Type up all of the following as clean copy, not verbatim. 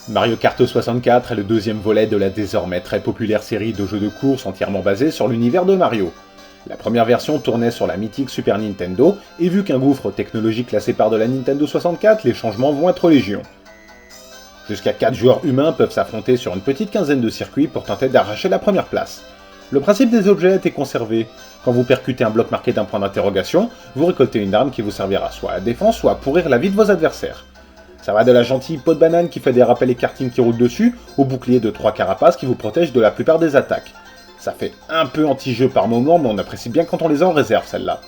Mario Kart 64 est le deuxième volet de la désormais très populaire série de jeux de course entièrement basée sur l'univers de Mario. La première version tournait sur la mythique Super Nintendo, et vu qu'un gouffre technologique la sépare de la Nintendo 64, les changements vont être légion. Jusqu'à 4 joueurs humains peuvent s'affronter sur une petite quinzaine de circuits pour tenter d'arracher la première place. Le principe des objets est conservé. Quand vous percutez un bloc marqué d'un point d'interrogation, vous récoltez une arme qui vous servira soit à la défense, soit à pourrir la vie de vos adversaires. Ça va de la gentille peau de banane qui fait des rappels et kartings qui roulent dessus, au bouclier de 3 carapaces qui vous protègent de la plupart des attaques. Ça fait un peu anti-jeu par moment, mais on apprécie bien quand on les a en réserve, celle-là.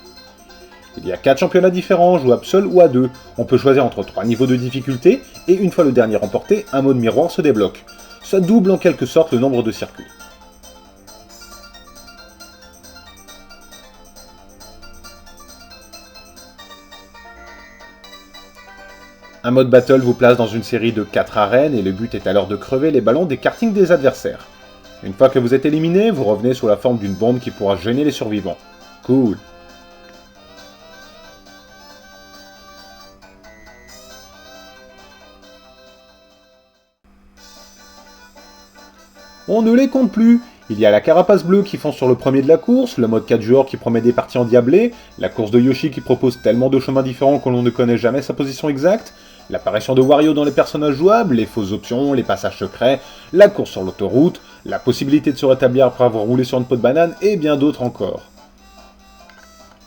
Il y a 4 championnats différents, jouables seul ou à 2. On peut choisir entre 3 niveaux de difficulté, et une fois le dernier remporté, un mode miroir se débloque. Ça double en quelque sorte le nombre de circuits. Un mode battle vous place dans une série de 4 arènes et le but est alors de crever les ballons des kartings des adversaires. Une fois que vous êtes éliminé, vous revenez sous la forme d'une bombe qui pourra gêner les survivants. Cool. On ne les compte plus. Il y a la carapace bleue qui fonce sur le premier de la course, le mode 4 joueurs qui promet des parties endiablées, la course de Yoshi qui propose tellement de chemins différents que l'on ne connaît jamais sa position exacte, l'apparition de Wario dans les personnages jouables, les fausses options, les passages secrets, la course sur l'autoroute, la possibilité de se rétablir après avoir roulé sur une peau de banane et bien d'autres encore.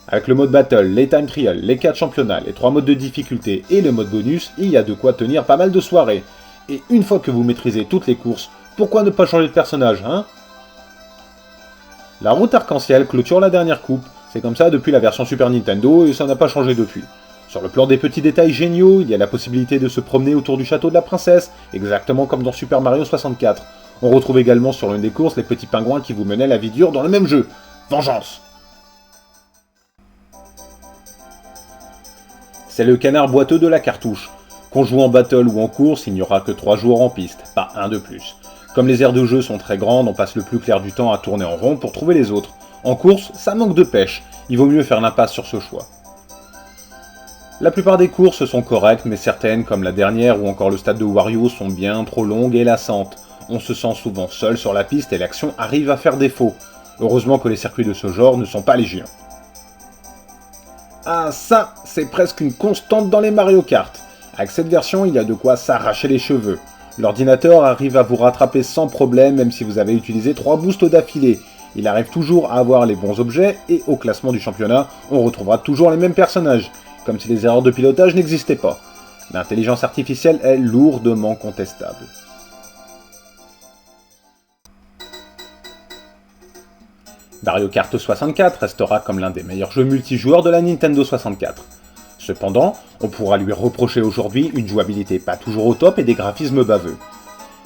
Avec le mode Battle, les Time Trial, les 4 championnats, les 3 modes de difficulté et le mode bonus, il y a de quoi tenir pas mal de soirées. Et une fois que vous maîtrisez toutes les courses, pourquoi ne pas changer de personnage, hein? La route arc-en-ciel clôture la dernière coupe, c'est comme ça depuis la version Super Nintendo et ça n'a pas changé depuis. Sur le plan des petits détails géniaux, il y a la possibilité de se promener autour du château de la princesse, exactement comme dans Super Mario 64. On retrouve également sur l'une des courses les petits pingouins qui vous menaient la vie dure dans le même jeu. Vengeance! C'est le canard boiteux de la cartouche. Qu'on joue en battle ou en course, il n'y aura que 3 joueurs en piste, pas un de plus. Comme les aires de jeu sont très grandes, on passe le plus clair du temps à tourner en rond pour trouver les autres. En course, ça manque de pêche, il vaut mieux faire l'impasse sur ce choix. La plupart des courses sont correctes, mais certaines, comme la dernière ou encore le stade de Wario, sont bien trop longues et lassantes. On se sent souvent seul sur la piste et l'action arrive à faire défaut. Heureusement que les circuits de ce genre ne sont pas légion. Ah ça, c'est presque une constante dans les Mario Kart. Avec cette version, il y a de quoi s'arracher les cheveux. L'ordinateur arrive à vous rattraper sans problème même si vous avez utilisé 3 boosts d'affilée. Il arrive toujours à avoir les bons objets et au classement du championnat, on retrouvera toujours les mêmes personnages, comme si les erreurs de pilotage n'existaient pas. L'intelligence artificielle est lourdement contestable. Mario Kart 64 restera comme l'un des meilleurs jeux multijoueurs de la Nintendo 64. Cependant, on pourra lui reprocher aujourd'hui une jouabilité pas toujours au top et des graphismes baveux.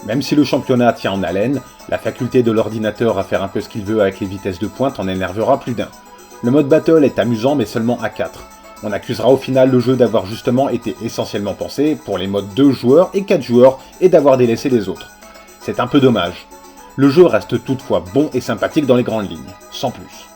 Même si le championnat tient en haleine, la faculté de l'ordinateur à faire un peu ce qu'il veut avec les vitesses de pointe en énervera plus d'un. Le mode Battle est amusant mais seulement à 4. On accusera au final le jeu d'avoir justement été essentiellement pensé pour les modes 2 joueurs et 4 joueurs et d'avoir délaissé les autres. C'est un peu dommage. Le jeu reste toutefois bon et sympathique dans les grandes lignes, sans plus.